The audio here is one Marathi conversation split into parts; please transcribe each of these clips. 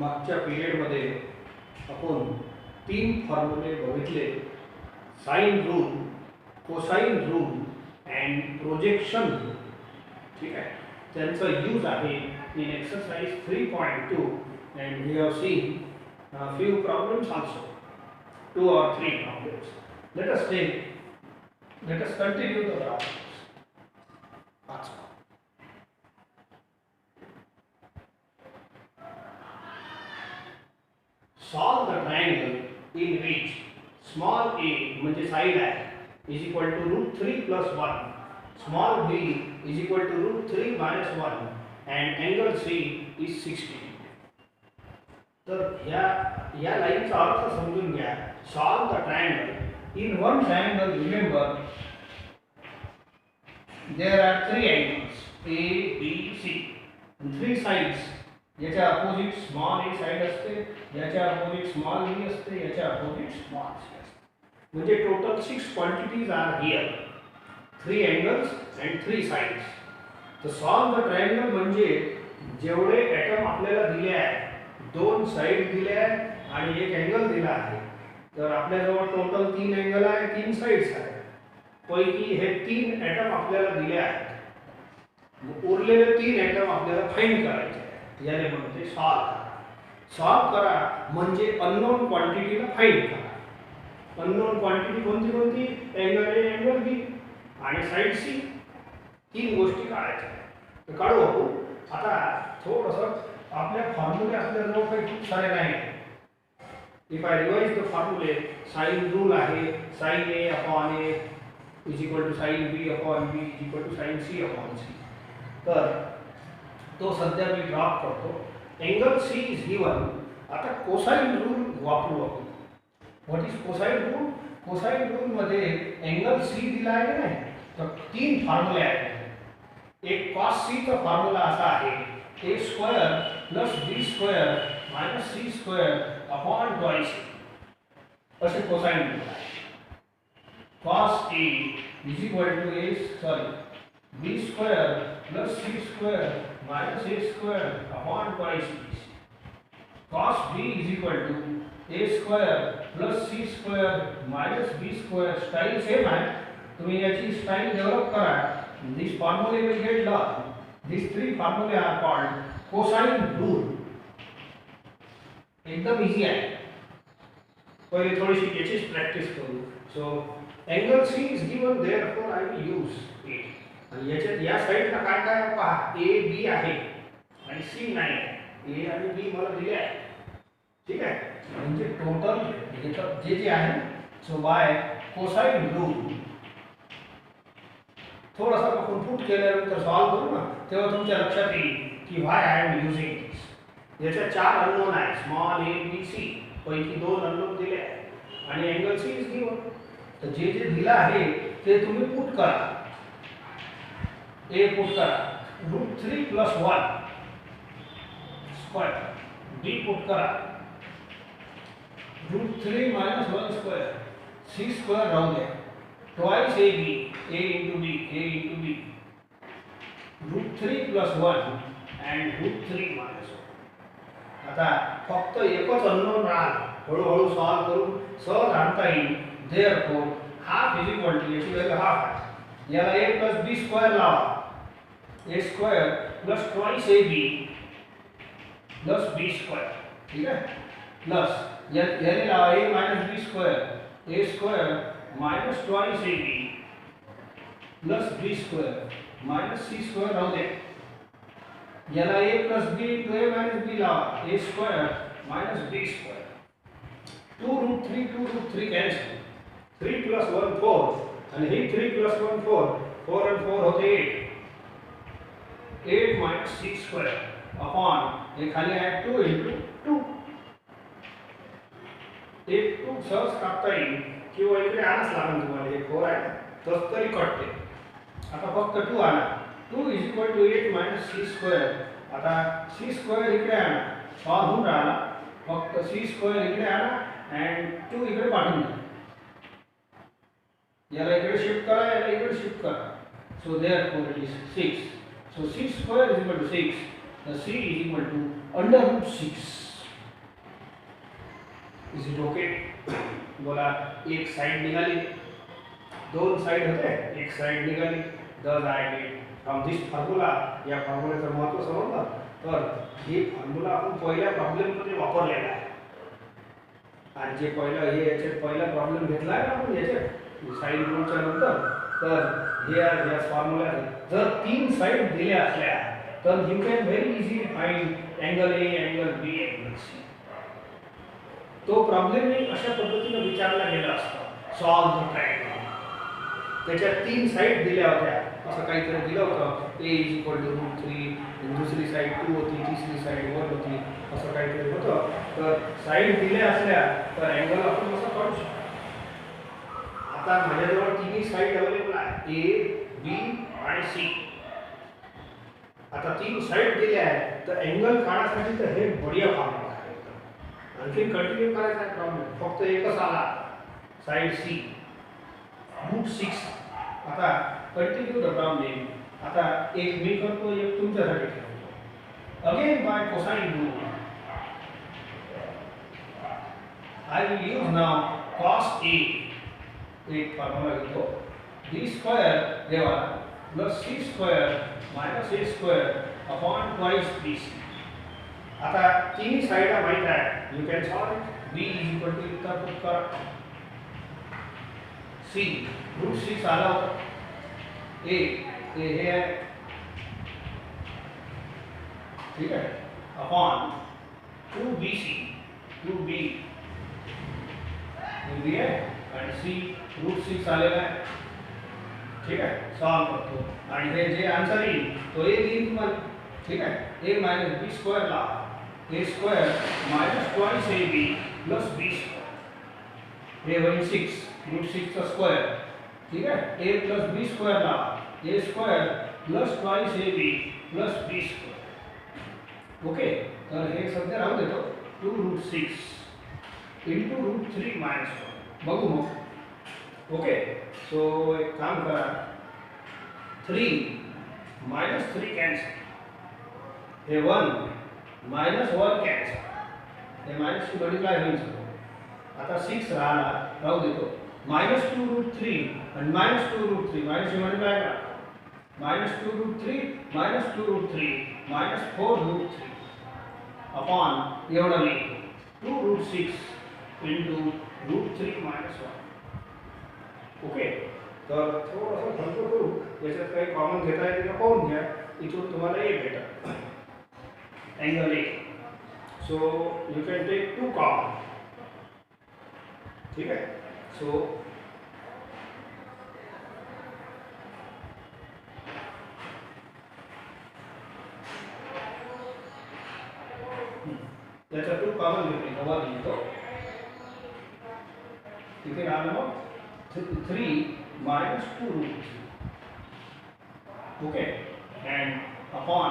मागच्या पिरियडमध्ये आपण 3 फॉर्म्युले बघितले, sine rule, cosine rule and projection rule. ठीक आहे, त्यांचा यूज आहे in exercise 3.2 and we have seen a few problems also, 2 or 3 problems. Let us continue the problems. Solve the triangle in which small a म्हणजे side आहे is equal to √3 plus 1, small b is equal to √3 minus 1 and angle C is 60. तर या लाईनचा अर्थ समजून घ्या. Solve the triangle. In one triangle remember there are 3 angles A B C and 3 sides. याच्या अपोजिट स्मॉल a साइड असते, याच्या अपोजिट स्मॉल b असते, याच्या अपोजिट स्मॉल c असते. म्हणजे total 6 quantities are here, 3 angles and 3 sides. तर सॉल्व द ट्रायंगल म्हणजे जेवढे ॲटम आपल्याला दिले आहेत, 2 साइड दिले आहेत आणि 1 एंगल दिला आहे. तर आपल्याजवळ टोटल 3 एंगल आहे, 3 साइड्स आहेत. पैकी हे 3 ॲटम आपल्याला दिले आहेत. उरलेले 3 ॲटम आपल्याला फाइंड करायचे आहेत. याने म्हणते सॉल्व करा. सॉल्व करा म्हणजे अननोन क्वांटिटीला फाइंड करा. अननोन क्वांटिटी कोणती? एंगल ए, एंगल बी आणि साइड सी. 3 गोष्टी काढायच्या आहेत. तर काढू आपण. आता थोडंसं आपल्या फॉर्म्युले आपल्याजवळ काही खूप सारे नाही. इफ आय रिवाइज द फॉर्म्युले, साइन रूल आहे sine A upon A is equal to sine B upon B is equal to sine C upon C. तर तो सध्या मी ड्रॉप करतो. Angle C is given. आता कोसाइन रूल वापरू आपण. What is cosine rule? Cosine rule मध्ये एंगल सी दिला आहे नाही, तर 3 फॉर्म्युले आहेत. एक कॉस सी चा फॉर्म्युला असा आहे a square plus b square minus c square upon twice असे कोसाइन रूल आहे. cos a is equal to b square plus c square minus a square upon twice b. cos b is equal to a square plus c square minus b square. Style same आहे. तुम्ही याची स्टाइल डेव्हलप करा. दिस फॉर्म्युले will get lost. These 3 formulae are called cosine rule. एकदम इजी आहे. पहिले थोडीशी याचीच प्रॅक्टिस करू. So angle C is given, therefore I will use it. आणि याच्यात या साइडला काय काय पहा, ए बी आहे आणि सी नाही आहे. ए आणि बी मला दिले आहे. ठीक आहे, म्हणजे टोटल जे आहे. सो बाय कोसाइन रूल थोडासा आपण पुट केल्यानंतर सॉल्व करू ना, तेव्हा तुमच्या लक्षात येईल की व्हाय आय एम युजिंग दिस. याच्या 4 अननोन आहे, स्मॉल ए बी सी. पैकी 2 अननोन दिले आहेत आणि एंगल सी इज गिवन. तर जे दिलं आहे ते तुम्ही पुट करा. ए पुट करा √3 plus 1 स्क्वेअर. बी पुट करा √3 minus 1 स्क्वेअर. सी स्क्वेअर राहू द्या. twice ab, a into b, a into b, √3 plus 1 and √3 minus 1. आता फक्त एकच अननोन राहिला. हळूहळू सॉल्व करून सहज आणता येईल. Therefore half is equal to, याची व्हॅल्यू हाफ आहे. याला a plus b स्क्वेअर लावा. a square plus twice ab plus b square. ठीक आहे, प्लस याने लावा a minus b square. a square minus twice ab plus b square minus c square राहू दे. याला a plus b into a minus b लावा. a square minus b square. 2√3 cancel. 3 plus 1 4 आणि हे 3 plus 1 4. 4 and 4 होते 8. 8 minus c square upon हे खाली आहे 2 into 2. एक 2 सहज काढता येईल किंवा इकडे आणाच लागेल तुम्हाला. हे 4 आहे तस तरी कटते. आता फक्त 2 आणा. 2 is equal to 8 minus c square. आता c square इकडे आणा. सॉल्व होऊन राहिला. फक्त c square इकडे आणा and 2 इकडे पाठवून द्या. याला इकडे शिफ्ट करा, याला इकडे शिफ्ट करा. So therefore it is 6. So c square is equal to 6. The c is equal to under root 6. Is it okay? बोला एक साइड निघाली, दोन साइड होते, एक साइड निघाली. दस आहे फ्रॉम दिस फॉर्म्युला. या फॉर्म्युल्याचं महत्त्व समजलं तर हे फॉर्म्युला आपण पहिल्या प्रॉब्लेममध्ये वापरलेला आहे. आणि जे पहिलं हे याचे पहिला प्रॉब्लेम घेतला आहे ना आपण याचे साईड रूलच्या नंतर, तर हे या फॉर्म्युला जर तीन साइड दिल्या असल्या तर you can very easily find angle A, angle B, angle C. तो प्रॉब्लेम अशा पद्धतीने विचारला गेला असता. Solve the triangle. त्याच्या तीन साइड दिल्या होत्या, असं काहीतरी दिलं होतं. ए इज इक्वल टू √3, दुसरी साइड 2 होती, तिसरी साइड 1 होती, असं काहीतरी होतं. तर साइड दिल्या असल्या तर अँगल आपण कसं काढू शकतो? आता माझ्याजवळ तिन्ही साइड अवेलेबल आहे, ए, बी आणि सी. आता तीन साइड दिल्या आहेत तर अँगल काढण्यासाठी तर हे बढिया फॉर्म्युला आहे. आणखी कंटिन्यू करायचा आहे प्रॉब्लेम. फक्त एकच आला, साइड सी √6. आता कंटिन्यू द प्रॉब्लेम. आता एक मी करतो, एक तुमच्यासाठी करतो. Again by cosine rule I will use now cos A. एक फॉर्म्युला घेतो, b स्क्वेअर देवा plus c square minus a square upon twice bc. आता तीन साइड माहित आहे, you can solve it. b is equal to इथं पुट करा, c √6 आला होता, a हे आहे, ठीक आहे, अपॉन 2bc, 2b आहे आणि c √6 आलेला आहे. ठीक आहे, सॉल्व करतो आणि हे जे आन्सर येईल तो a देईल तुम्हाला. ठीक आहे, a मायनस बी स्क्वेअर ला a square minus twice ab plus b square. हे होईल 6 √6 चा स्क्वेअर. ठीक आहे, a प्लस b स्क्वेअर ला a square plus twice ab plus b square. Okay, तर हे सध्या राहू देतो. 2√6 इंटू √3 मायनस 1. बघू मग. ओके, सो एक काम करा, 3 मायनस 3 कॅन्सल, हे 1 मायनस 1 कॅन्सल, हे मायनस 2 मल्टिप्लाय होईल सगळं. आता 6 राहू देतो. मायनस 2√3 आणि मायनस 2√3 मायनस मल्टिप्लाय करा. मायनस 2√3 मायनस 2√3 मायनस 4√3 अपॉन एवढं लिहितो 2√6 इंटू √3 मायनस 1. ओके, तर थोडंसं हलकं करू, याच्यात काही कॉमन घेता येते का पाहून घ्या. इथून तुम्हाला ए भेटत angle A. So you can take 2 common. ठीक आहे, सो त्याच्या 2 कॉमन घेतली, नवा लिहितो. तिथे राहिलं मग 3 minus 2√3. Okay, and upon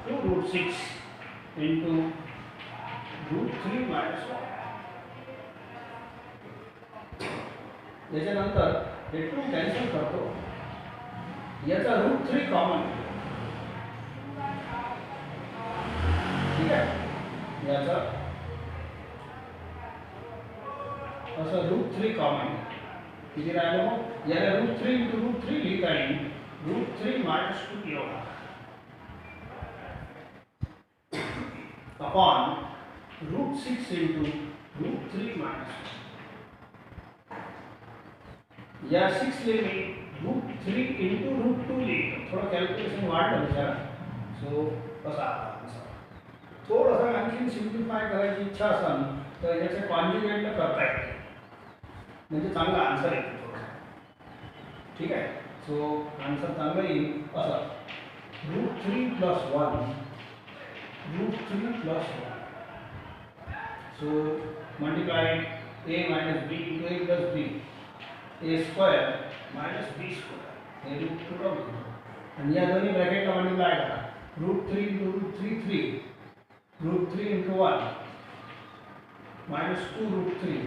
2√6 into √3 minus 1. याच्यानंतर हे 2 कॅन्सल करतो, याचा √3 कॉमन. ठीक आहे, याचा असं √3 कॉमन. किती राहिलं मग? याला √3 इंटू √3 लिहिता येईल, √3 मायनस 2 एवढा अपॉन √6 इंटू √3 मायनस 1. या 6 ले मी √3 इंटू √2 लिहितो. थोडं कॅल्क्युलेशन वाढलं विचारा. सो कसा आन्सर. थोडंसं आणखी सिम्प्लिफाय करायची इच्छा असेल तर याचे कॉन्जुगेटला करता येते, म्हणजे चांगला आन्सर येतो थोडासा. ठीक आहे, सो आन्सर चांगला येईल असं √3 plus 1 √3 plus 1. So multiply a minus b into a plus b, a square minus b square, हे √2 होतं. आणि या दोन्ही ब्रॅकेटला मल्टिप्लाय करा. √3 into √3 3, √3 into 1 minus 2 √3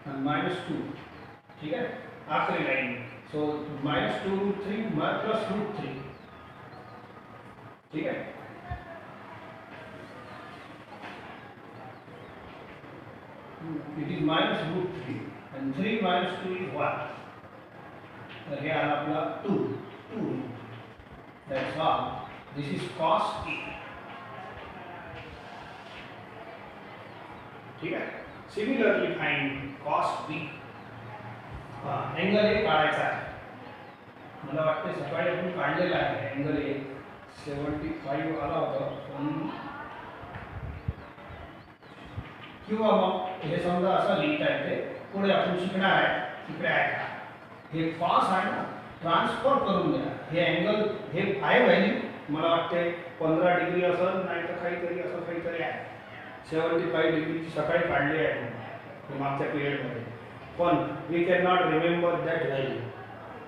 and minus 2. ठीक है, आखिरी लाइन. So minus 2√3 plus √3. ठीक है, It is minus root 3 and 3 minus 2 is 1. तर हे आला आपला 2. That's all. This is cos A. ठीक है. Similarly find cos B. Angle A काढायचा आहे. मला वाटते सकाळी आपण काढलेला आहे एंगल ए 75 आला होता पण किंवा मग हे समजा असं लिहिता येते पुढे आपण शिकणार आहे तिकडे आहे का हे कॉस आहे ना ट्रान्सफर करून द्या हे एंगल हे आहे व्हॅल्यू मला वाटते 15 डिग्री असं नाही तर काहीतरी असं काहीतरी आहे 75 डिग्रीची सकाळी काढली आहे मागच्या पिरियडमध्ये पण we can not remember that value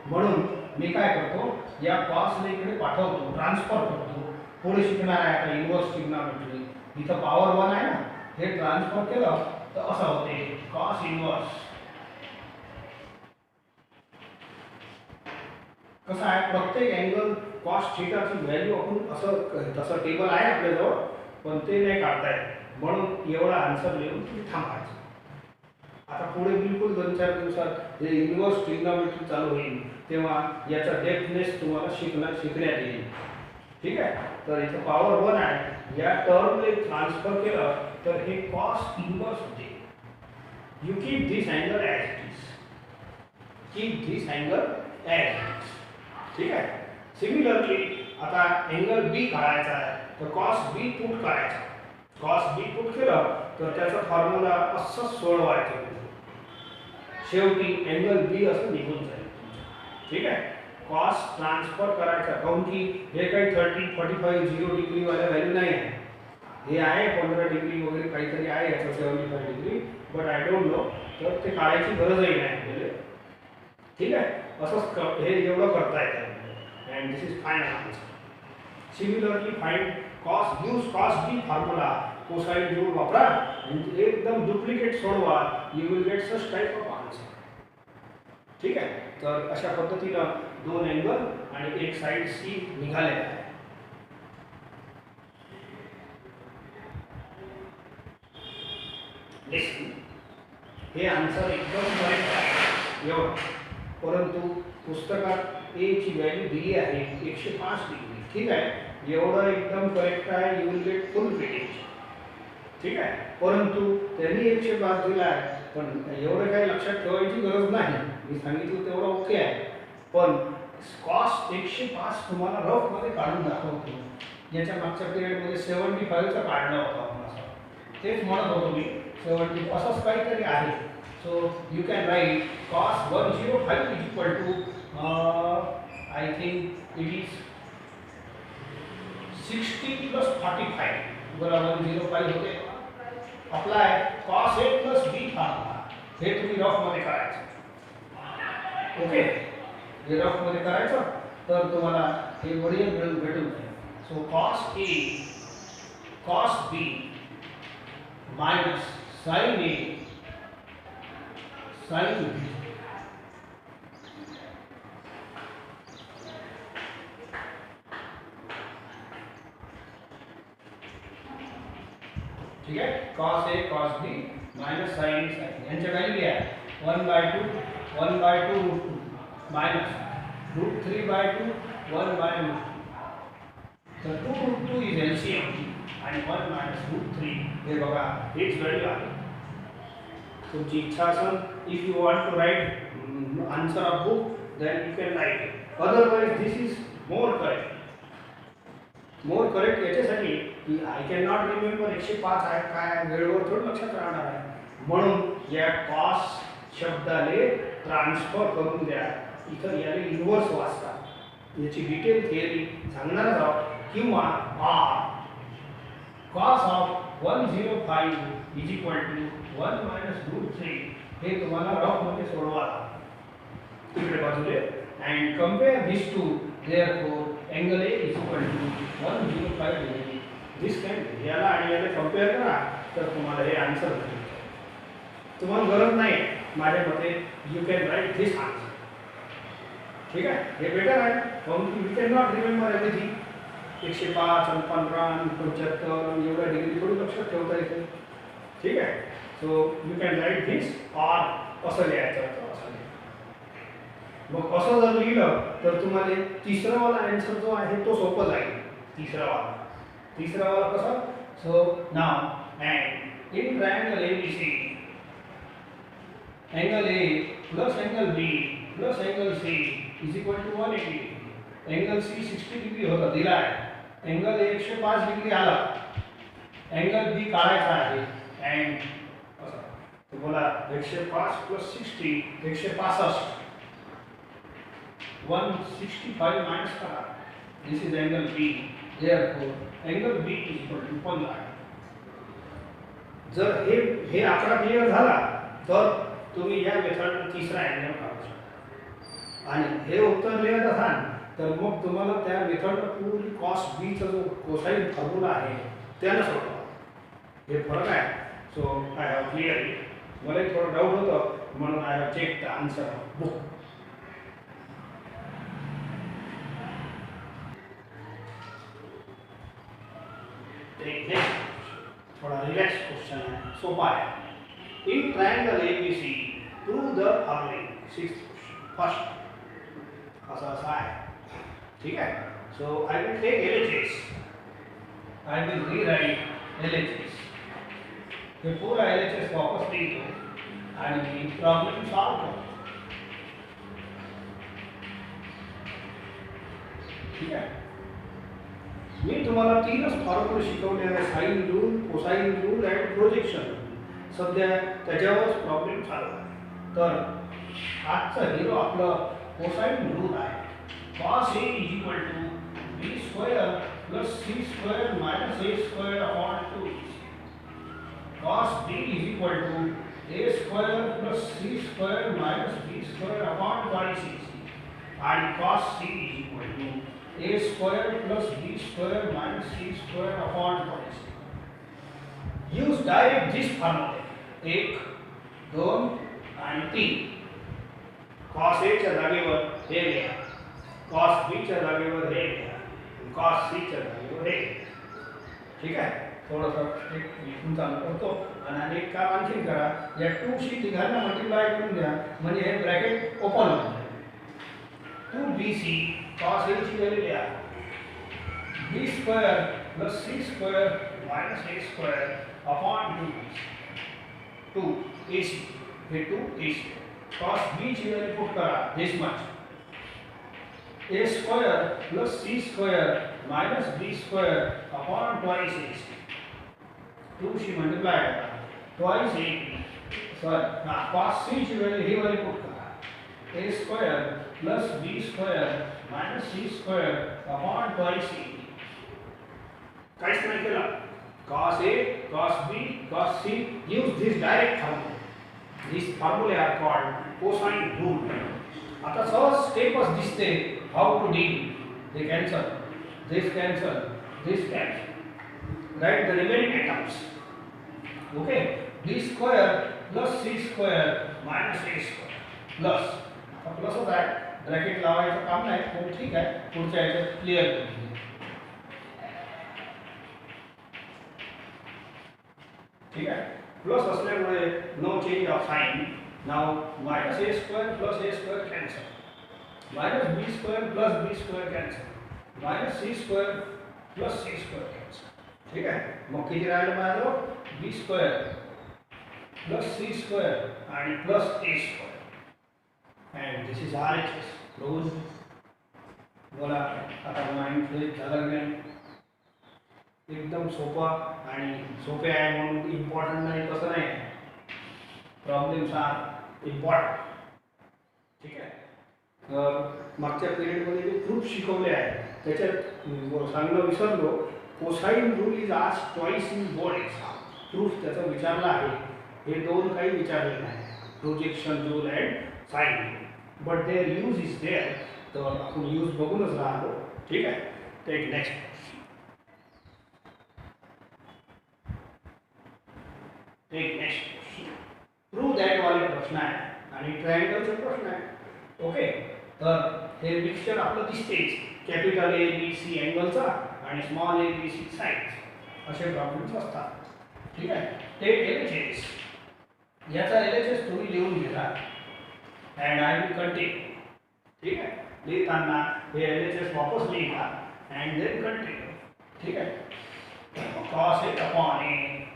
म्हणून मी काय करतो या कॉसला इकडे पाठवतो ट्रान्सफर करतो पुढे शिकणार आहे आता इन्व्हर्स ट्रिग्नोमेट्री इथं पॉवर 1 आहे ना हे ट्रान्सफर केलं तर असं होते कॉस इन्व्हर्स कसं आहे प्रत्येक अँगल कॉस थीटाची व्हॅल्यू आपण असं तसं टेबल आहे आपल्याजवळ पण ते नाही काढता येत म्हणून एवढा आन्सर लिहून तुम्ही थांबायचं आता पुढे बिलकुल 2-4 दिवसात जे इन्व्हर्स ट्रिग्नोमेट्री चालू होईल तेव्हा याचा डेप्थनेस तुम्हाला शिकण्यात येईल ठीक आहे तर इथं पॉवर 1 आहे या टर्मने ट्रान्सफर केलं तर हे कॉस इन्व्हर्स होते you keep this angle as it is keep this angle as it is ठीक आहे सिमिलरली आता अँगल बी काढायचा आहे तर कॉस बी पुट करायचा कॉस बी पुट केलं तर त्याचा फॉर्म्युला असंच सोडवायचं शेवटी अँगल बी असं निघून जाईल ठीक आहे कॉस ट्रान्सफर करायचा काऊन की हे काही 30-45 0 डिग्री वाला व्हॅल्यू नाही आहे हे आहे 15 डिग्री वगैरे काहीतरी आहे याचं 75 degree but I don't know तर ते काढायची गरजही नाही आपल्याला ठीक आहे असंच हे एवढं करता येतं and this is final answer similarly find cos use cos B formula cosine rule वापरा आणि एकदम डुप्लिकेट सोडवा you will get such type of answer ठीक आहे तर अशा पद्धतीनं 2 अँगल आणि एक साइड सी निघाले आहे हे आन्सर एकदम करेक्ट आहे एवढं परंतु पुस्तकात ए ची व्हॅल्यू दिली आहे 105 डिग्री ठीक आहे एवढं एकदम करेक्ट आहे you will get full weightage ठीक आहे परंतु त्यांनी 105 दिला आहे पण एवढं काही लक्षात ठेवायची गरज नाही मी सांगितलं तेवढं ओके आहे पण कॉस 105 तुम्हाला रफ मध्ये काढून दाखवतो याच्या मागच्या पिरियडमध्ये 75 चा काढला होता आपण असं तेच म्हणत होतो मी 70 असंच काहीतरी आहे so you can write cos 105 is equal to I think it is 60 plus 45 बरोबर 105 होते apply cos A plus B formula हे तुम्ही रफ मध्ये करायचं ओके हे रफ मध्ये करायचं तर तुम्हाला हे वरील भेटून जाईल so cos A cos B minus sign A sine B ठीक है cos a cos b minus sin a sin यांच्या व्हॅल्यू काय आहे 1/2 1/2 रूट 2 माइनस रूट 3/2 1/2 तर 2 रूट 2 इज एलसीएम आणि 1 माइनस रूट 3 हे बघा हेच व्हॅल्यू आहे तुमची इच्छा असेल if you want to write answer of book then you can write otherwise this is more correct याच्यासाठी की आय कॅन नॉट रिमेंबर 105 आहे काय वेळेवर थोडं लक्षात राहणार आहे म्हणून या कॉस शब्दाले ट्रान्सफर करून द्या इथं याला इन्व्हर्स वाचता याची डिटेल थिअरी सांगणार आहोत किंवा cos of 105 is equal to 1 minus root 3 हे तुम्हाला रफ मध्ये सोडवा इकडे बाजूले and compare this to therefore angle A is equal to 105 degree this can याला आणि याला कंपेअर करा तर तुम्हाला हे आन्सर भेटेल तुम्हाला गरज नाही माझ्या मते you can write this answer ठीक आहे हे बेटर आहे कारण की we can not remember everything 105 15 75 एवढ्या डिग्री थोडी लक्षात ठेवता येते ठीक आहे so you can right this or असं लिहायचं होतं असं लिहायचं. मग असं जर लिहिलं तर तुम्हाला तिसरा वाला आन्सर जो आहे तो सोपा जाईल. तिसरा वाला कसा. So now and in triangle ABC angle A plus angle B plus angle C is equal to 180. angle C 60 degree होता दिला आहे. angle A 105 डिग्री आला. angle B काढायचा आहे and असं तो बोला 105 plus 60 165 165 minus करा. this is angle B. therefore angle B is equal to 15. जर हे आकडा क्लियर झाला तर तुम्ही या मेथडने तिसरा अँगल काढू शकता. आणि हे उत्तर लिहित असाल तर मग तुम्हाला त्या मेथडला पूर्ण कॉस बीचा जो कोसाइन फॉर्म्युला आहे त्याला सोडवा. हे फरक आहे. सो आय हॅव क्लिअरली मला थोडं डाऊट होतं म्हणून I have check the answer book. थोड़ा रिलैक्स क्वेश्चन है, सोपा है. In triangle ABC prove the following. First ऐसा है. ठीक है. So I will take LHS. I will rewrite LHS. ये पूरा LHS वापस लिखो आणि प्रॉब्लेम सॉल्व करो. ठीक है. मी तुम्हाला तीनच फॉर्म्युले शिकवले आहे. Sine rule, cosine rule and projection. सध्या त्याच्यावरच प्रॉब्लेम चालू आहे. तर आजचा हिरो आपला कोसाइन रूल आहे. cos A is equal to B square plus C square minus A square upon 2. cos B is equal to A square plus C square minus B square upon 26. and cos C is equal to A square plus B square minus C square upon 26. Use direct this formula. 1, 2 and 3. cos A च्या जागेवर हे लिहा. cos B च्या जागेवर हे लिहा. cos C च्या जागेवर हे. ठीक आहे. थोडंसं एक लिहून चालू करतो आणि एक काम आणखी करा. या 2 शी तिघांना मल्टिप्लाय करून द्या म्हणजे हे ब्रॅकेट ओपन होईल. 2BC cos A ची व्हॅल्यू लिहा. B square plus C square minus A square upon 2 AC. हे 2 AC. cos B ची व्हॅल्यू पुट करा this much. A square plus C square minus B square upon twice AC. 2 she multiply करा. twice AC. Sorry cos C ची व्हॅल्यू ही व्हॅल्यू पुट करा. A square plus B square minus C square upon twice AC. काहीच नाही केलं. cos A, cos B, cos C. Use this direct formula. These formulae are called cosine rule. आता सहज स्टेपच दिसते how to deal. They cancel. This cancel. This cancel. Write the remaining items. Okay. B square plus C square minus A square plus. आता प्लस होत आहे. ब्रॅकेट लावायचं काम नाही. पण ठीक आहे. पुढच्या याच्यात क्लिअर करू. ठीक आहे. प्लस असल्यामुळे no change of sign. Now minus A square plus A square cancel. Minus B square plus B square cancel. Minus C square plus C square cancel. ठीक आहे. मग किती राहिलं माझं. B square plus C square आणि plus A square. and this is RHS. Close. बोला आता माइंड फ्रेश झालं की नाही. एकदम सोपा आणि सोपे आहे म्हणून इम्पॉर्टंट नाही तसं नाही. Problems are important. ठीक आहे. मागच्या पिरियडमध्ये जे प्रूफ शिकवले आहे त्याच्यात सांगणं विसरलो. कोसाइन रूल इज आज twice in board exam. Proof त्याचं विचारलं आहे. हे दोन काही विचारले नाही. Projection rule and sine rule. But there use is there. तर आपण यूज बघूनच राहतो. ठीक आहे. Take next. Take next question. Prove that वाले प्रश्न आहे आणि ट्रायंगलचे प्रश्न आहे. ओके. तर हे मिक्सचर आपलं दिसतेच. कॅपिटल A B C अँगलचा आणि small A B C sides असे प्रॉब्लेम्स असतात. ठीक आहे. Take LHS. याचा LHS तुम्ही लिहून घेता अँड आय विल कंटिन्यू. ठीक आहे, लिहिताना हे LHS वापस लिहा अँड देन कंटिन्यू. ठीक आहे, cos A upon A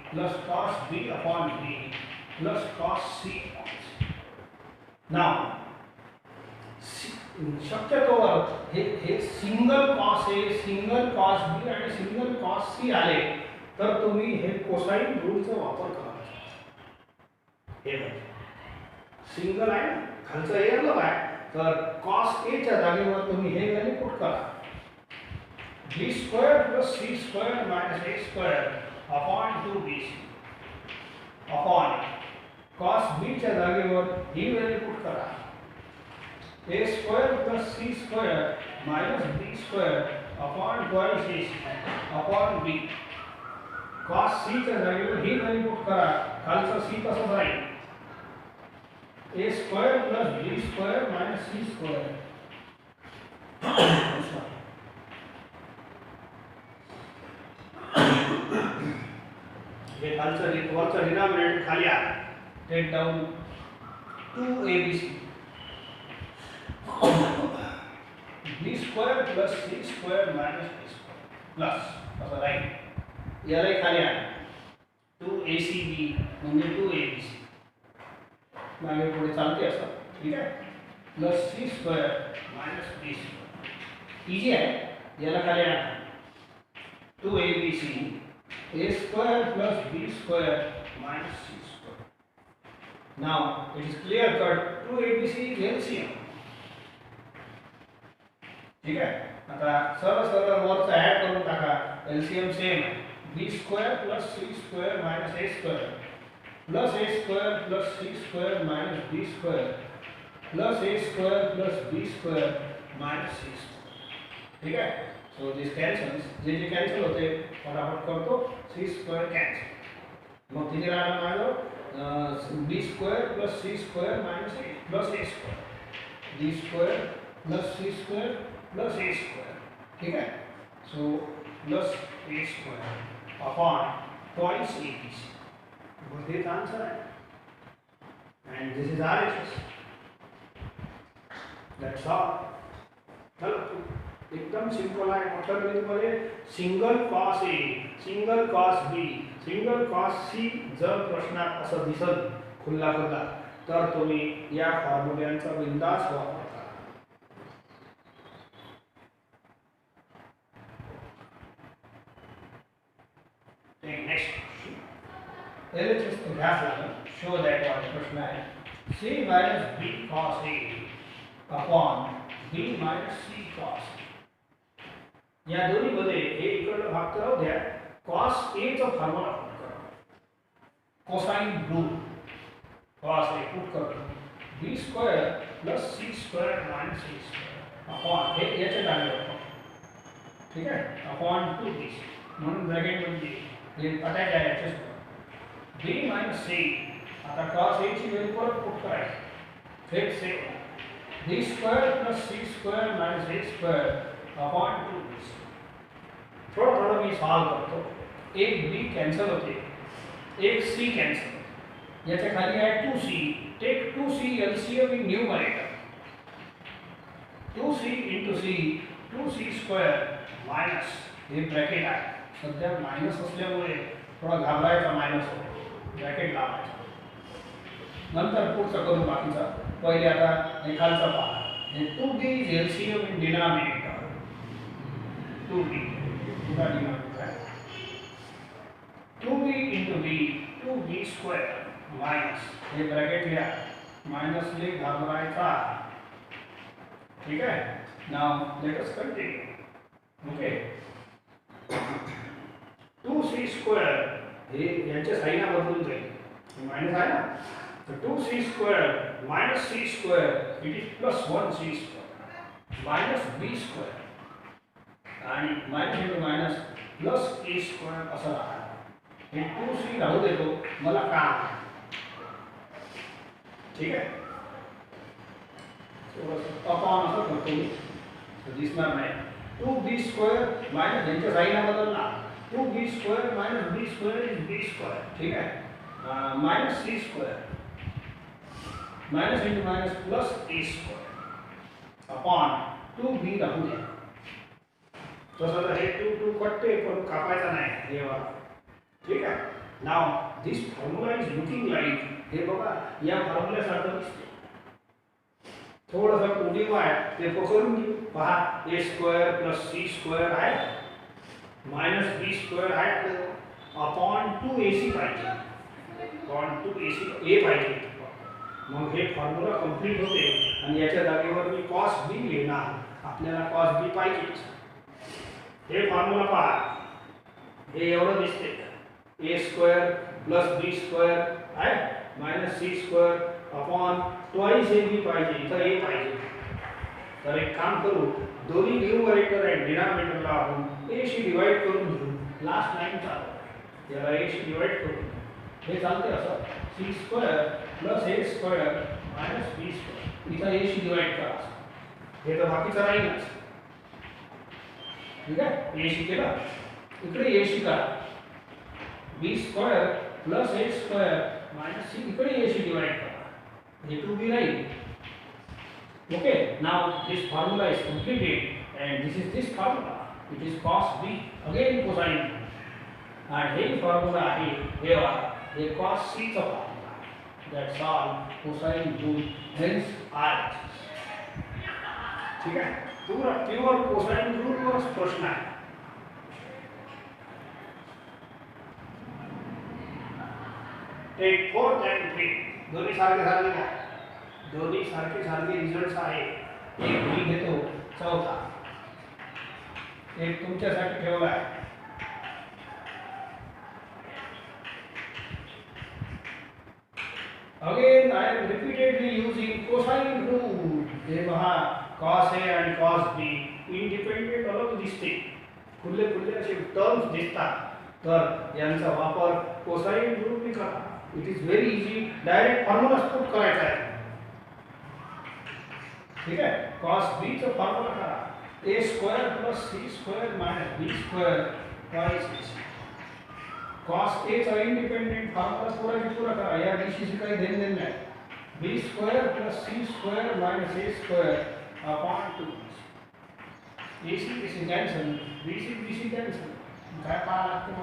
plus cos B upon B plus cos C upon C. Now शक्यतोवर हे single cos A, single cos बी आणि सिंगल कॉस सी आले तर तुम्ही हे कोसाइन रूलचा वापर करा. हे सिंगल आहे ना, खालचं हे आलं काय तर कॉस ए च्या जागेवर तुम्ही हे व्हॅल्यू पुट करा. B square plus C square minus A square upon 2bc upon cos B च्या जागेवर ही व्हॅल्यू पुट करा. a square plus c square minus b square upon 12c upon b. cos c च्या जागेवर ही व्हॅल्यू पुट करा. खालचं c कसं राहील a square plus b square minus c square. हे खालचं वरचं डिनॉमिनेटर खाली आलं. Take down 2abc b square plus c square minus b square plus असं राहील. याला खाली आलं 2acb म्हणजे 2abc मागे पुढे चालते असं. ठीक आहे, plus c square minus b square easy आहे. याला खाली आलं 2abc a square plus b square minus c square. Now it is clear cut 2abc is LCM. ठीक आहे, आता सरळ सरळ वरचा ऍड करून टाका. LCM सेम आहे. b square plus c square minus a square plus a square plus c square minus b square plus a square plus b square minus c square. ठीक आहे, सो दिस कॅन्सल्स. जे जे कॅन्सल होते फटाफट करतो. c square cancel. मग किती राहिलं माझं b square plus c square minus a plus a square b square plus c square plus a square. ठीक आहे, so plus a square upon twice abc. this answer and this is RHS. That's all. चलो एकदम सिंपल आहे. मतलब मध्ये single cos A, single cos B, single cos C जर प्रश्नात असं दिसत खुल्ला खुल्ला तर तुम्ही या फॉर्म्युल्यांचा बिंदास वापर करा. नेक्स्ट LHS को graph लागल. show that what प्रश्न आहे c minus b cos a upon b minus c cos a. या दोन्ही मध्ये हे इकडे भाग तर राहू द्या. cos a चा फॉर्म्युला पुट करा. Cosine rule cos a put करा. b square plus c square minus c square upon हे याच्या जागेवर. ठीक आहे, अपॉन 2bc म्हणून ब्रॅकेट मध्ये हे अटॅच आहे याच्या b minus c. आता cos a ची व्हॅल्यू परत पुट करायची. फिर से b square plus c square minus a square upon 2bc. थोड़ा थोड़ा मी सॉल्व करतो. एक b कॅन्सल होते, एक c कॅन्सल होते. याच्या खाली आहे 2c. Take 2c LCM in numerator. 2c into c 2c square minus हे ब्रॅकेट आहे. सध्या मायनस असल्यामुळे थोडा घाबरायचा मायनस होतो. ब्रॅकेट लावायचं. नंतर पुढचं करू बाकीचा. पहिले आता हे खालचं पहा. हे 2b is LCM in denominator. 2b पुन्हा डिनॉमिनेटर आहे. 2b into b 2b square minus हे ब्रॅकेट लिहा. मायनस ले घाबरायचा. ठीक आहे, now let us continue. Okay, 2c square हे यांच्या साइनला बदलून जाईल. मायनस आहे ना, तर 2c square minus c square it is plus 1c square minus b square आणि minus into minus plus a square असं राहणार. हे 2c राहू देतो, मला काम आहे. ठीक आहे, अपॉन असं करतो मी, दिसणार नाही. 2b स्क्वेअर मायनस यांच्या साइनला बदलला. 2b square minus b square is b square. ठीक आहे, minus c square minus into minus plus A square upon 2b राहू द्या. तसं तर हे 2 कटते पण कापायचा नाही हे बघा. ठीक आहे. Now this formula is looking like हे बघा या फॉर्म्युल्यासारखं दिसते. थोडंसं उडीव आहे ते पकडून घेऊ. पहा ए स्क्वेअर प्लस सी स्क्वेअर आहे मायनस बी स्क्वेअर आहे अपॉन 2ac पाहिजे अपॉन 2ac ए पाहिजे. मग हे फॉर्म्युला कंप्लीट होते आणि याच्या जागेवर मी कॉस बी लिहिणार. आपल्याला कॉस बी पाहिजे. हे फॉर्म्युला पहा हे एवढं दिसते A square plus B square आहे minus C square upon twice A B पाहिजे. इथं ए पाहिजे. तर एक काम करू दोन्ही न्यूमरेटर आणि डिनॉमिनेटरला आपण ए शी डिवाइड करून घेऊ. लास्ट लाईन चालू याला ए शी डिवाइड करू. हे चालते असं C square plus A square minus B square. इथं ए शी डिवाइड करा. हे तर बाकीचं राहीलच. ठीक आहे. ए शी केलं इकडे ए शी करा B square plus A square minus C इकडे ए शी डिवाइड करा. हे 2b राहील. Okay, now this formula is completed and this is this formula. It is cos b again cosine and हे formula आहे हे cos c चा formula. That's all. Cosine rule hence RHS. ठीक है. पूरा प्योर cosine rule वर प्रश्न आहे. Take 4 and 3 दोन्ही सारखे रिझल्ट्स आहे. एक मी घेतो चौथा एक तुमच्यासाठी ठेवला आहे. Again I am repeatedly using cosine rule. हे पहा cos a आणि cos b इंडिपेंडेंट अलग दिसते. खुले असे टर्म्स दिसतात. तर यांचा वापर कोसाइन रूलने करा. It is very easy. Direct formula put करायचा आहे. ठीक है. cos b चा फॉर्म्युला करा a square plus c square minus b square twice ac. cos a चा इंडिपेंडेंट फॉर्म्युला पूरा करा. या b शी काही देण नाही. b square plus c square minus a square upon 2 ac cancel bc cancel काय पाहा लागतं.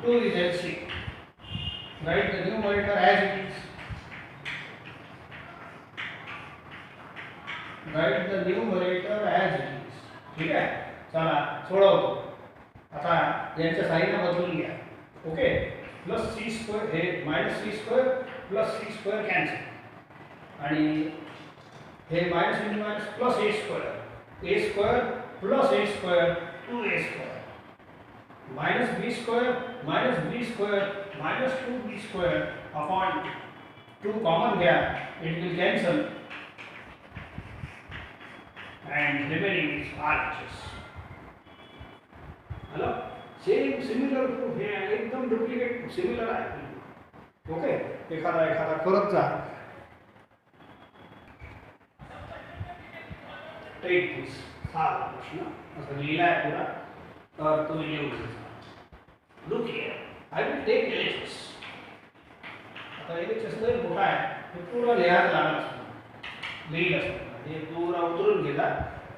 2 is LCM. Write the numerator as it is. Write the numerator as it is. ठीक आहे. चला सोडवतो. आता यांच्या साईनला बदलून घ्या. ओके. प्लस सी स्क्वेअर हे minus C square plus C square cancel आणि हे minus into minus plus A square plus A square 2a square minus B square minus 2b square upon 2 common घ्या. It will cancel and remaining is RHS. Hello same similar proof हे एकदम डुप्लिकेट सिमिलर आहे. ओके. एखादा करत जा. टेक दिस साधा प्रश्न असं लिहिला आहे पुरा. तर तुम्ही लिहू शकता. Look here I will take LHS. आता LHS लय मोठा आहे. हे पूरा लिहायला लागणार असतं. लिहिलं असतं. हे पूरा उतरून गेला.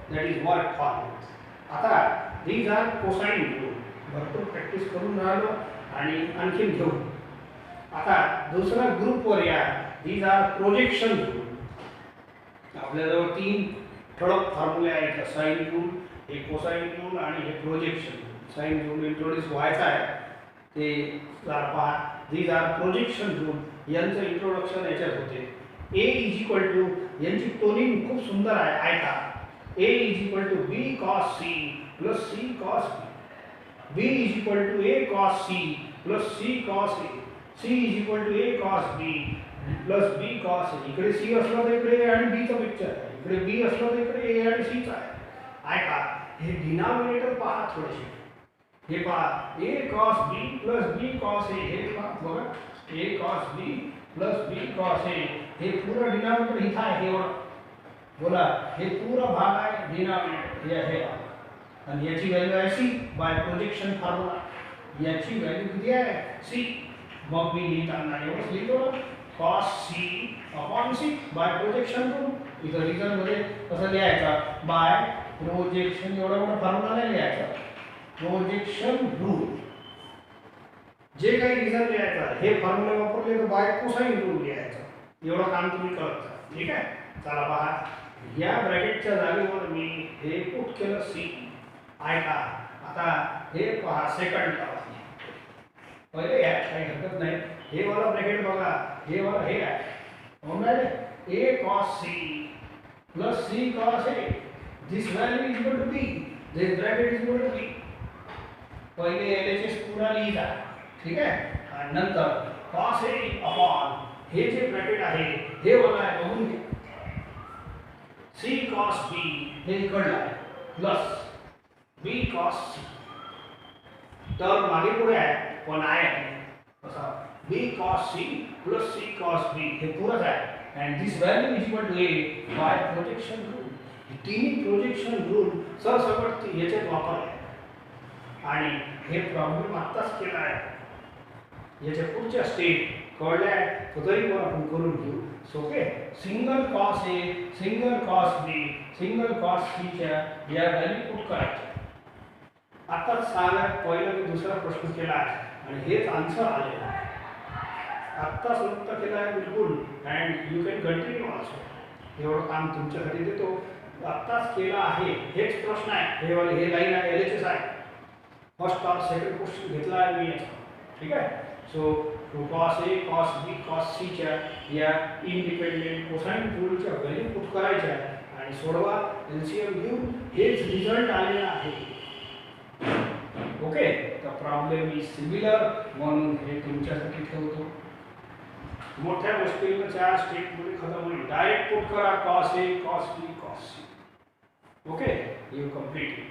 That is work form. आता दीज आर कोसाइन रूल. भरपूर प्रॅक्टिस करून राहिलो आणि आणखीन घेऊ. आता दुसरा ग्रुपवर या. These are projection rule. आपल्याजवळ 3 ठळक फॉर्म्युले आहेत. साइन रूल हे कोसाइन रूल आणि हे projection rule. Sine rule introduce व्हायचा आहे ते पहा. These are projection rule. यांचं इंट्रोडक्शन याच्यात होते. a इज इक्वल टू यांची टोनिंग खूप सुंदर आहे. ऐका a is equal to b cos c plus c cos b. b is equal to a cos c plus c cos a. c is equal to a cos b plus b cos a. इकडे c असलं तर इकडे a आणि b चा पिक्चर आहे. इकडे b असलं तर इकडे a आणि c चा आहे. ऐका हे डिनॉमिनेटर पहा थोडेसे. हे पहा a cos b plus b cos a. हे पहा बघा a cos b plus b cos a. हे पूरा डिनॉमिनेटर इथं आहे. हे बोला हे पूरा भाग आहे डिनॉमिनेटर. हे आहे आणि याची व्हॅल्यू आहे c बाय प्रोजेक्शन फॉर्म्युला. याची व्हॅल्यू किती आहे c. मग मी लिहिताना एवढंच लिहितो. cos c upon c by projection rule इथं रिझन मध्ये कसं लिहायचं बाय प्रोजेक्शन एवढा मोठा फॉर्म्युला नाही लिहायचा प्रोजेक्शन रूल जे काही रिझन लिहायचं हे फॉर्म्युला वापरले तर बाय कोसाइन रूल लिहायचं एवढं काम तुम्ही करता ठीक आहे चला पहा या ब्रॅकेटच्या जागेवर मी हे पुट केलं c ऐका आता हे पहा सेकंड टर्म पहिले या काही हरकत नाही हे वाला ब्रॅकेट बघा हे वाला हे आहे होणार a cos c plus c cos a this value is equal to b this bracket is equal to b पहिले LHS पूरा लिहिला ठीक आहे आणि नंतर cos a upon हे जे ब्रॅकेट आहे हे वाला आहे बघून घ्या c cos b हे इकडला आहे प्लस b cos c तर मागे पुढे आहे पण आहे कसा b cos c plus c cos b हे पूरक आहे and this value is equal to a by projection rule तिन्ही प्रोजेक्शन रूल सरसकट याच्यात वापरले आणि हे प्रॉब्लेम आत्ताच केला आहे याच्या पुढच्या स्टेप कळल्या तर तरी पण आपण करून घेऊ okay single cos a single cos b single cos c च्या या व्हॅल्यू पुट करायच्या आता सगळ्यात पहिला मी दुसरा प्रश्न केला आहे आणि हेच आन्सर आलेला आहे आत्ता सुरुवात केला आहे बिलकुल and you can continue also एवढं काम तुमच्यासाठी देतो आत्ताच केला आहे हेच प्रश्न आहे हे लाईन आहे LHS आहे फर्स्ट और सेकंड क्वेश्चन घेतला आहे मी याचा ठीक आहे so cos a cos b cos c च्या या इंडिपेंडेंट कोसाइन रूलच्या व्हॅल्यू पुट करायच्या आणि सोडवा LCM घेऊन हेच रिझल्ट आलेला आहे okay the problem is similar म्हणून हे तुमच्यासाठी ठेवतो मोठ्या गोष्टीला चार स्टेप मध्ये खतम होईल डायरेक्ट पुट करा cos a cos b cos c okay you complete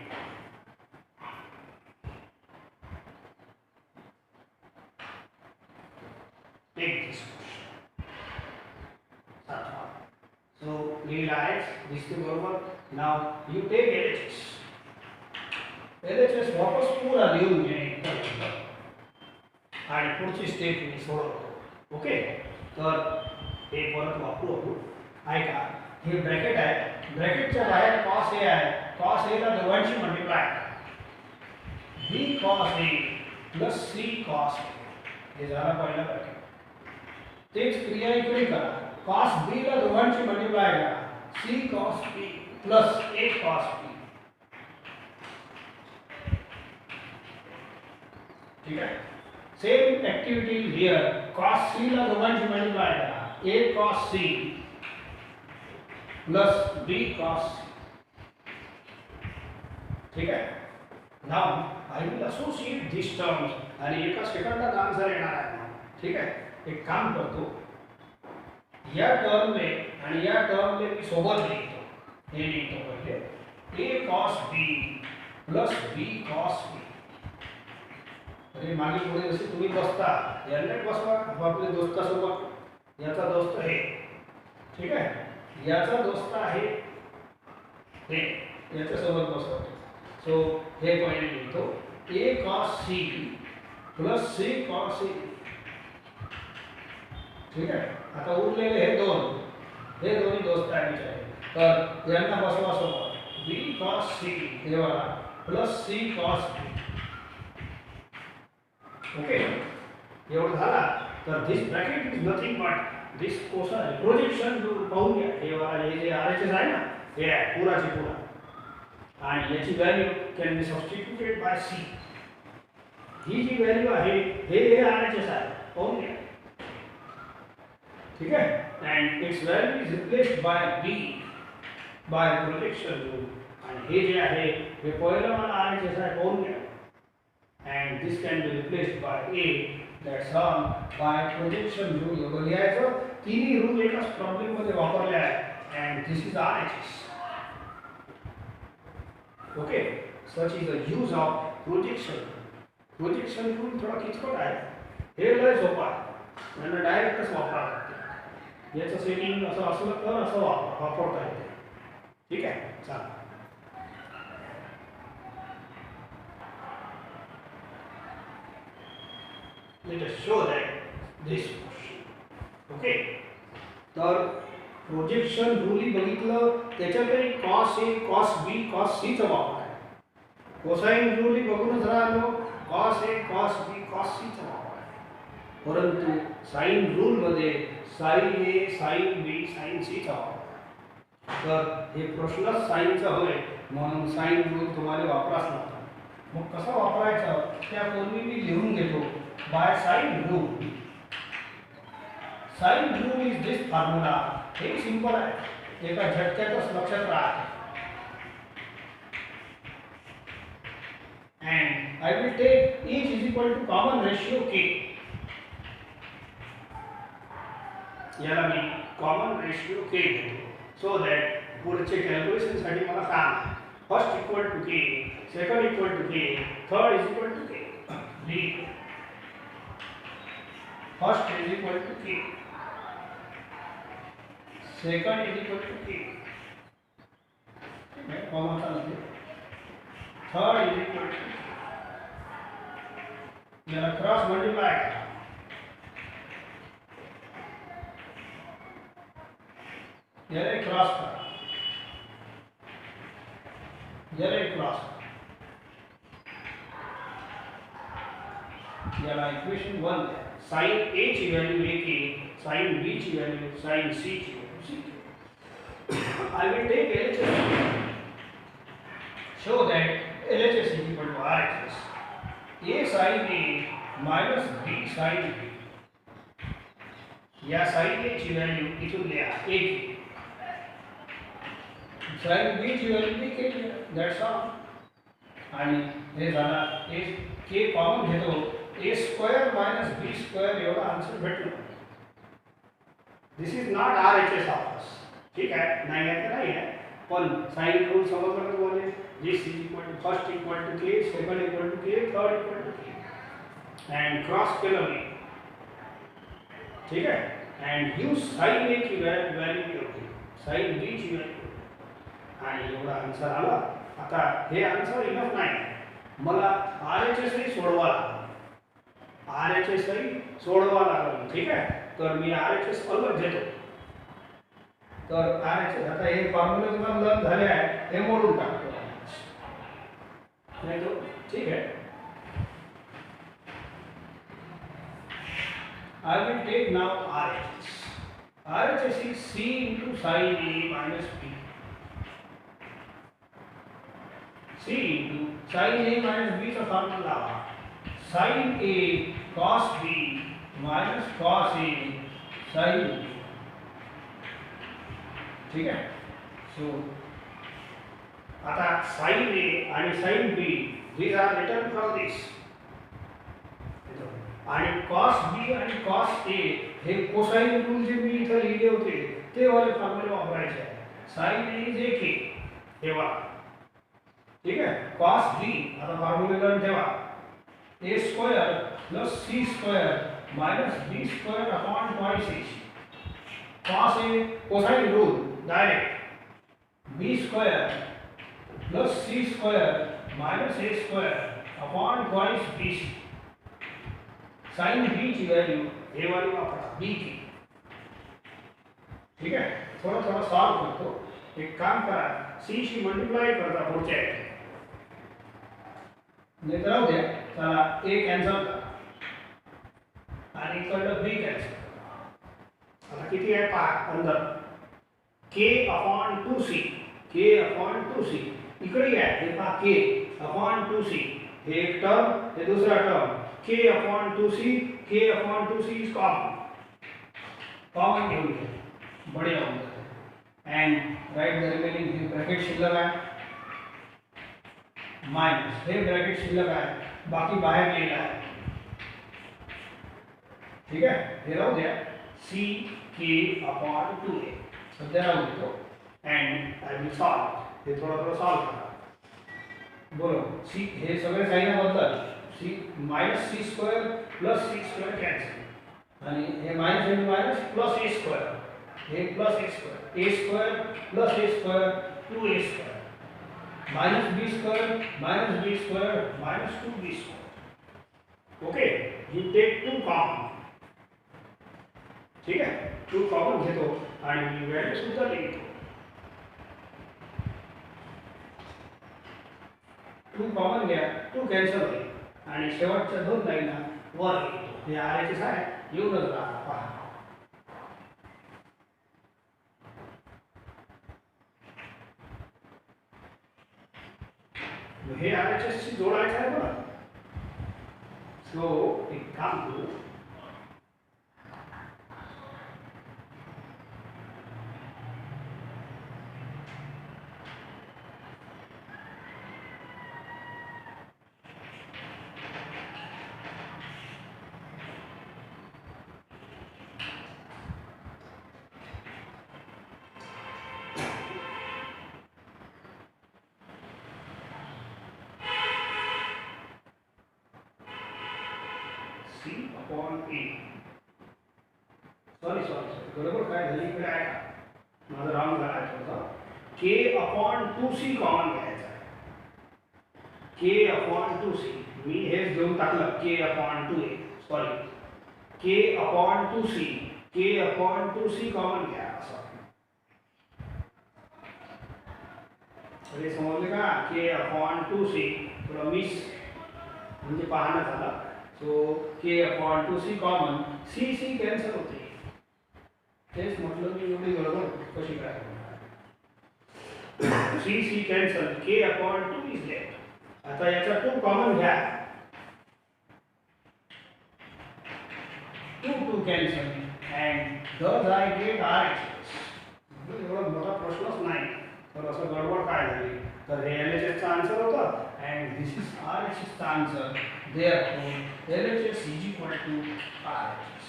take this question so realize this is बरोबर now you take LHS LHS वापस पूरा लिहून घे आणि पुढची स्टेप मी सोडवतो ओके तर हे परत वापरू आपण ऐका हे ब्रॅकेट आहे ब्रॅकेटच्या बाहेर cos a आहे cos a ला दोघांची multiply b cos a plus c cos a हे झाला पहिला ब्रॅकेट तेच क्रिया इकडे करा cos b ला दोघांची मल्टिप्लाय करा c cos b plus a cos b ठीक है same activity here cos c ला दोघांची मल्टिप्लाय करा a cos c plus b cos c ठीक है now I will associate this terms आणि एका सेकंदात आन्सर येणार आहे ठीक आहे एक काम करतो या टर्मले आणि या टर्मले मी सोबत लिहितो हे लिहितो पहिले a cos b plus b cos b अरे मागे पुढे जसे तुम्ही बसता यांना बसवा आपल्या दोस्तासोबत याचा दोस्त आहे ठीक आहे याचा दोस्त आहे हे याच्यासोबत बसवा सो हे पहिले लिहितो a cos c plus c cos a ठीक आहे आता उरलेले हे दोन्ही दोस्त आहेत तर यांना बसवा सोबत b cos c हे वाला plus c cos b okay एवढं झाला तर this bracket is nothing but this cosine projection rule पाहून घ्या हे वाला हे जे RHS आहे ना हे आहे पुराची पुरा आणि याची value can be substituted by c ही जी व्हॅल्यू आहे हे RHS आहे पाहून घ्या ठीक आहे and its value is replaced by b by projection rule आणि हे जे आहे हे पहिलं मला RHS आहे पाहून घ्या and this can be replaced by a that's all by projection rule एवढं लिहायचं तिन्ही रूल एकाच प्रॉब्लेम मध्ये वापरले आहे and this is RHS okay such is the use of projection rule थोडा किचकट आहे हे लय सोपा आहे यांना डायरेक्टच वापरावं लागते याचं सेटिंग असं असलं तर असं वापरता येते ठीक आहे चला let us show that this question okay, तर प्रोजेक्शन रूल बघितलं त्याच्यातही cos A cos B cos C चा वापर आहे. कोसाइन रूल बघूनच राहिलो, cos A cos B cos C चा वापर आहे. परंतु साइन रूल मध्ये साइन ए साइन बी साइन सी चा वापर आहे. तर हे प्रश्न साइनचा होय म्हणून साइन रूल तुम्हाला वापराच लागतो. मग कसा वापरायचा त्यापूर्वी मी लिहून घेतो by sine rule. Sine rule is this formula. हे सिंपल आहे, एका झटक्यातच लक्षात राहते. And I will take each is equal to common ratio k. याला मी common ratio k घेतो, so that पुढचे कॅल्क्युलेशन साठी मला काम first equal to k, second equal to k, third is equal to k. First is equal to k, second is equal to k, common चालते. थर्ड इज इक्वल टू याला क्रॉस मल्टीप्लाई करा. याला क्रॉस करा, याला क्रॉस करा. याला इक्वेशन 1 द्या. साइन ए ची व्हॅल्यू a k, साइन b ची व्हॅल्यू साइन c ची व्हॅल्यू c. I will take LHS. Show that LHS is equal to RHS. A sin A minus B sin B. या sin A ची व्हॅल्यू इथून लिहा a की. sin B ची व्हॅल्यू b केली. That's all. आणि हे झाला a k कॉमन घेतो, a square minus b square एवढा आन्सर भेटलो. This is not RHS of us. ठीक आहे, नाही आहे तर नाही आहे, पण साइन रूल समजलं का तुम्हाला? This is equal to first equal to k, second equal to k, third equal to k and cross केलं मी. ठीक आहे, एंड यूज साइन a की व्हॅल्यू होती, साइन b ची व्हॅल्यू, आणि एवढा आन्सर आला. आता हे आन्सर इनफ नाही, मला RHS ही सोडवा लागेल. RHS ही सोडवा लागेल. ठीक आहे, तर मी RHS अलग घेतो. तर RHS आता हे फॉर्म्युला तुम्हाला लर्न झाले आहे, हे मोडून टाकतो नहीं तो. ठीक है, I will take now RHS. RHS is C into sin A minus B. C into sin A minus B का formula sin A cos B minus cos A sin B. ठीक है, so आता sin A आणि sin B these are written from this. आणि cos B आणि cos A हे कोसाइन रूल जे मी इथे लिहिले होते ते वाले फॉर्म्युले वापरायचे आहे. sin A is a k ठेवा. ठीक आहे, cos B आता फॉर्म्युले लावून ठेवा. a square plus c square minus b square upon twice a. cos A cosine rule direct b square plus c square minus a square upon twice bc. Sine b की वैल्यू a वाली वापरा b की. ठीक है, थोड़ा थोड़ा सॉल्व करतो. एक काम करा, c शी मल्टीप्लाई करता पुढच्या नाही तर राहू द्या. चला a कॅन्सल करा आणि इकडं b कॅन्सल करा. आता किती आहे पहा अंदर k upon 2c, k upon 2c इकडे आहे. हे पहा k अपॉन 2c, हे एक टर्म, हे दुसरा term. k upon 2c, k upon 2c is common. Common घेऊन घ्या, बढ़िया होता है. End right the remaining. हे ब्रॅकेट शिल्लक आहे माइनस, हे ब्रॅकेट शिल्लक आहे, बाकी बाहेर लिहिला आहे. ठीक आहे, हे राहू द्या c k अपॉन 2a सध्या राहू देतो. End I will solve. हे थोड़ा थोड़ा सॉल्व करा. बोलो सी हे सगळे साइन बदल. C minus c square plus c square cancel, आणि हे minus into minus plus a square, हे plus a square, a square plus a square 2a square minus b square minus b square minus 2b square. Okay, you take 2 common. ठीक आहे, 2 कॉमन घेतो आणि व्हॅल्यू सुद्धा लिहितो. 2 कॉमन घ्या, 2 कॅन्सल होईल आणि शेवटच्या 2 लाईनला वर लिहितो. हे RHS आहे, येऊनच राहणार पहा. हे RHS शी जोडायचं आहे बघा. सो एक काम करू, C upon A. सॉरी बरोबर काय झाली इकडे आहे का, माझं रॉंग झाला आहे थोडंसं. K upon 2C कॉमन घ्यायचा आहे. K upon 2C मी हेच घेऊन टाकलं, K upon 2A, sorry K upon 2C, K upon 2C common घ्या असं. अरे समजले का, K upon 2C थोडं मिस म्हणजे पाहणं झालं. So K upon 2C common, C cancel होते. तेच म्हटलं मी एवढी गडबड कशी काय. C cancel, K upon 2 is left. आता याचा 2 कॉमन घ्या, 2 cancel and does I get RHS. एवढा मोठा प्रश्नच नाही. तर असं गडबड काय झाली, तर हे LHS चा आन्सर होता अँड दिस इज RHS चा answer. Therefore LHS is equal to RHS.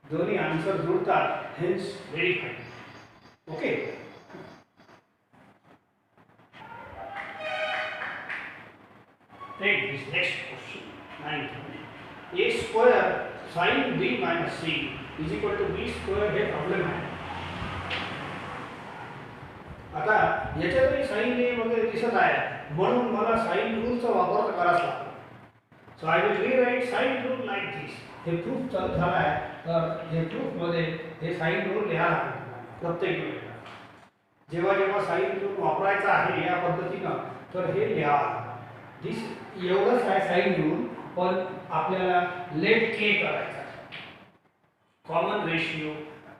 दोन्ही आन्सर जुळतात, hence verified. Okay, take this next question. 9th, A square sin B minus C is equal to B square हे प्रॉब्लेम आहे. आता याच्यातही साइन ए वगैरे दिसत आहे, म्हणून मला साइन रूलचा वापर करायचा लागतो. So I will rewrite sine rule like this. हे प्रूफ झालं आहे, तर हे प्रूफमध्ये हे साइन रूल लिहा लागेल प्रत्येक वेळेला. जेव्हा जेव्हा साइन रूल वापरायचा आहे या पद्धतीनं, तर हे लिहा. दिस एवढंच आहे साइन रूल, पण आपल्याला लेट के करायचा आहे. Common ratio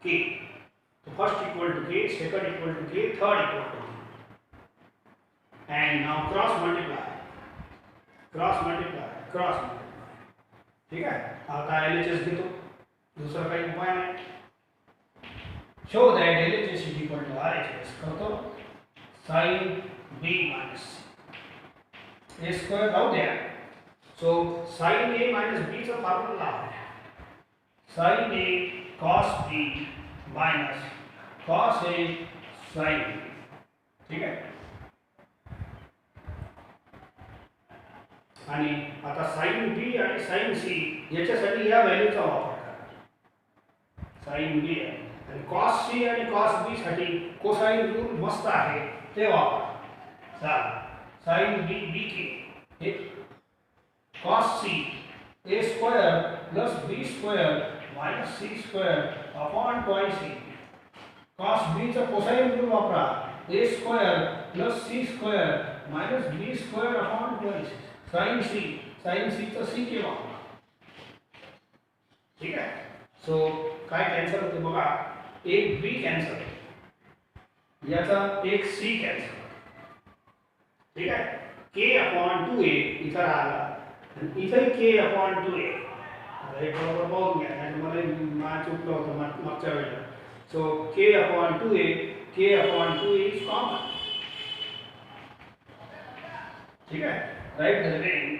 K. So first equal to k, second equal to k, third equal to k. And now cross multiply. ठीक है, आता LHS घेतो, दूसरा काही उपाय नाही. Show that LHS is equal to RHS. करतो sin B minus A square राहू द्या. So sin A minus B चा फॉर्म्युला आहे sin A cos B minus cos A sin B. ठीक आहे, आणि आता sin B आणि sin C याच्यासाठी या व्हॅल्यूचा वापर करा. sin B आणि cos C आणि cos B साठी कोसाइन रूल मस्त आहे, ते वापरा. चला, sin B BK हे cos C A square plus B square minus C square upon twice A. cos B चा कोसाइन रूल वापरा, A square plus C square minus B square upon twice sin C चा C के वापरा. ठीक आहे, सो काय कॅन्सल होते बघा, एक B कॅन्सल होते, याचा एक C कॅन्सल होते. ठीक आहे, K अपॉन 2A इथं राहिला आणि इथंही K अपॉन 2A. हे बरोबर पाहून घ्या, नाही मला चुकलं होतं मागच्या वेळेला. So K upon 2A, K upon 2A is common. ठीक है, right the remaining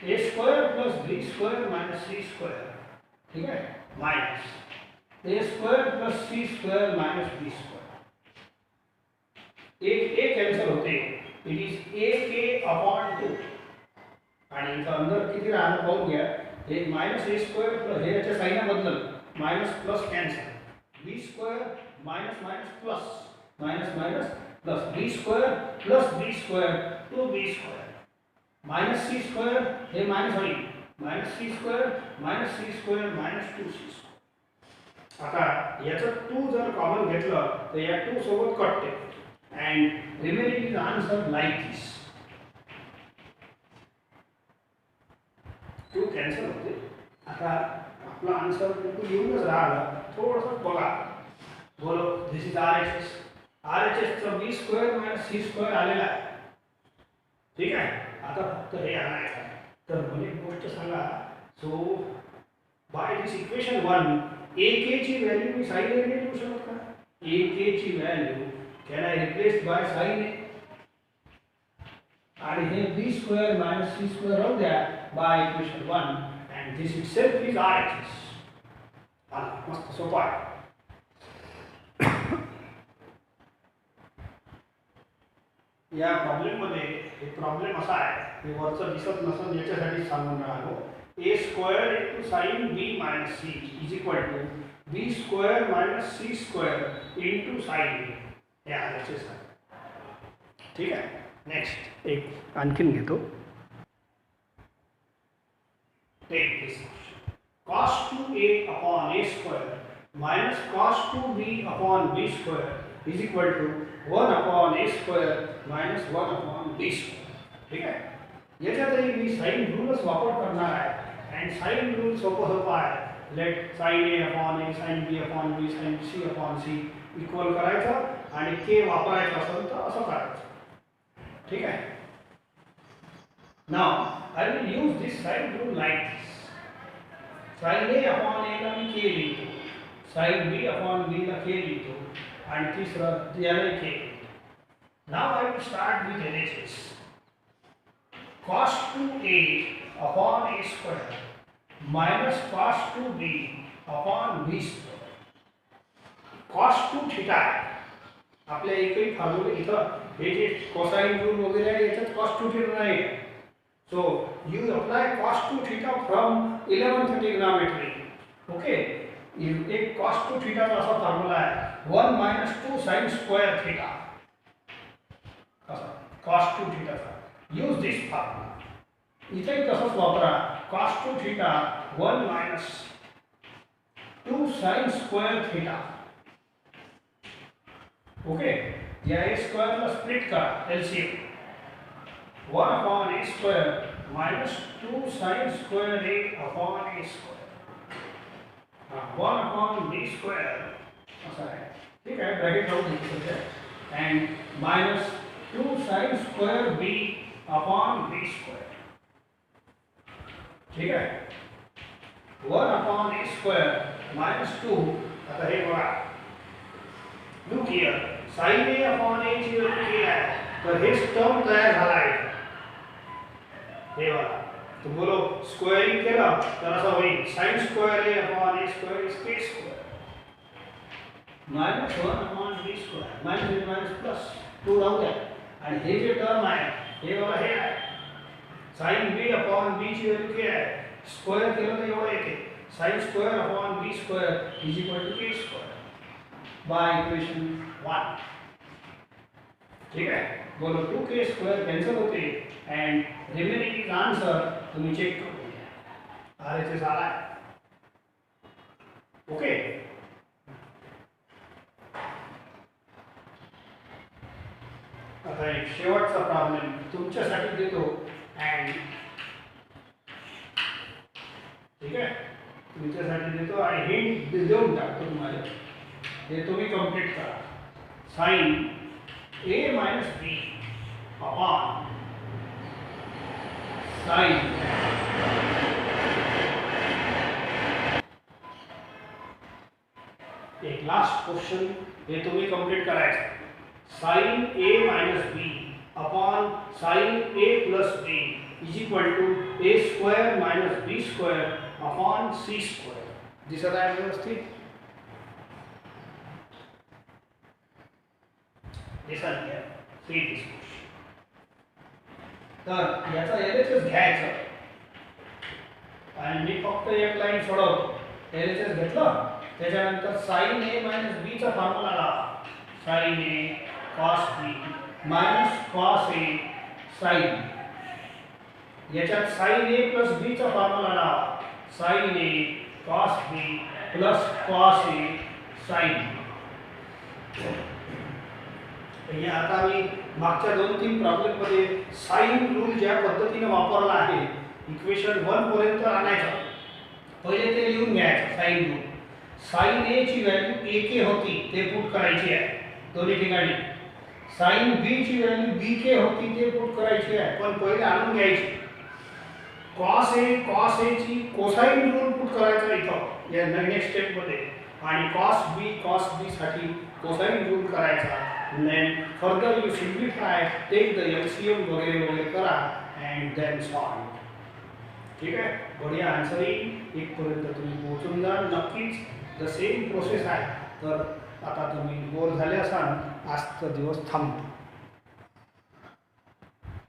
A square plus B square minus C square. ठीक है, minus A square plus C square minus B square. एक A कैंसिल होते, इट इज AK अपॉन 2 आणि इथं अंदर किती राहणं पाहून घ्या. एक माइनस A स्क्वायर प्लस हे याच्या साइनने बदलल, minus plus cancel. B square minus minus plus, minus minus plus B square plus B square 2B square minus C square हे माइनस होईल, minus C square minus C square minus 2C square. आता याचं 2 जर कॉमन घेतलं तर या 2 सोबत कटते and remaining is answer like this. 2 cancel होते. आता आपला आन्सर बिलकुल येऊनच राहिला. थोडंसं बघा. बोलो दिस इज RHS. RHS चा b square minus c square आलेला आहे. ठीक आहे. आता फक्त हे आणायचं आहे. तर मला एक गोष्ट सांगा. So by this equation 1 AK ची व्हॅल्यू मी sin A ने लिहू शकतो का? AK ची value can I replace by sin A. आणि हे b square minus c square राहू द्या by equation 1 and this itself is RHS. आला मस्त सोपा आहे. या प्रॉब्लेम मध्ये एक प्रॉब्लेम असा आहे की वरचं दिसत नसून याच्यासाठी सांगून राहिलो. a square into sine b minus c is equal to b square minus c square into sine a. हे RHS आहे. ठीक आहे. नेक्स्ट एक आणखीन घेतो. Take this cos 2a upon a square minus cos 2b upon b square is equal to 1 upon a square minus 1 upon b square. ठीक आहे. याच्यातही मी साइन रूलच वापर करणार आहे अँड साइन रूल सोपं आहे. Let sin a upon a sin b upon b sin c upon c equal करायचं आणि k वापरायचं असेल तर असं करायचं. ठीक आहे. Now I will use this sin rule like this. sin a upon a ला मी k लिहितो, sin b upon b ला k लिहितो आणि तिसरं याला k लिहितो. Now I will start with LHS. cos 2a upon a square minus cos 2b upon b square. cos 2 theta आहे. आपल्या एकही फॉर्म्युला इथं हे जे कोसाइन रूल वगैरे आहे याच्यात cos 2 थीटा नाही. So you apply cos 2 theta from 11th trigonometry. Okay. एक cos 2 theta का असा फॉर्म्युला आहे 1 minus 2 sin square theta. असा cos 2 theta चा. Use this formula. इथे तसंच वापरा. cos 2 theta 1 minus 2 sin square theta. Okay. या a square ला स्प्लिट करा LCM. 1 upon a square minus 2 sin square a upon a square. 1 upon b square ऐसा है. ठीक है. ब्रैकेट राउंड लिख सकते हैं and minus 2 sin square b upon b square. ठीक है. 1 upon a square minus 2 आता हे बघा. Look here. sin a upon a ची व्हॅल्यू काय आहे? तर हे टर्म तयार झाला आहे. हे वाला. तो बोलो स्क्वेअरिंग केलं तर असं होईल sin square a upon a square is k square minus 1 upon b square minus minus plus 2 राहू द्या. आणि हे जे टर्म आहे हे वाला हे आहे sin b upon b ची व्हॅल्यू काय आहे? स्क्वेअर केलं तर एवढं येते sin square upon b square is equal to k square by equation 1. ठीक आहे. बोलो 2k स्क्वेअर कॅन्सल होते अँड रिमेनिंग इज आन्सर तुम्ही चेक करून घ्या. RHS आला आहे. ओके. आता एक शेवटचा प्रॉब्लेम तुमच्यासाठी देतो अँड ठीक आहे तुमच्यासाठी देतो आणि हिंट देऊन टाकतो तुम्हाला. हे तुम्ही कंप्लीट करा. sin a minus b upon sin एक लास्ट क्वेश्चन हे तुम्ही कंप्लीट करायचं. sin a minus b upon sin a plus b is equal to a square minus b square upon c square. दिसत आहे व्यवस्थित? दिसत घ्या. see this question. तर याचा LHS घ्यायचं आणि मी फक्त एक लाईन सोडवतो. LHS घेतलं त्याच्यानंतर sin a minus b चा फॉर्म्युला लावा. sin a cos b minus cos a sin b. याच्यात sin a plus b चा फॉर्म्युला लावा. sin a cos b plus cos A sine. हे आता मी मागच्या 2-3 प्रॉब्लेममध्ये साइन रूल ज्या पद्धतीने वापरला आहे इक्वेशन 1 पर्यंत आणायचं, पहिले ते लिहून घ्यायचं साइन रूल। साइन ए ची व्हॅल्यू ए के होती ते पुट करायची आहे दोन्ही ठिकाणी, साइन बी ची व्हॅल्यू बी के होती ते पुट करायची आहे, पण पहिले आणून घ्यायची कॉस ए ची कोसाइन रूल पुट करायचा इथं या नेक्स्ट स्टेप मध्ये, आणि कॉस बी साठी कोसाइन रूल करायचा। Then further you simplify, take the LCM वगैरे वगैरे करा एंड देन सॉल्व। ठीक आहे, बढ़िया आन्सर येईल, एक पर्यंत तुम्ही पोहोचून जा नक्कीच। द सेम प्रोसेस आहे। तर आता तुम्ही बोर झाले असाल, आजचा दिवस थांबतो।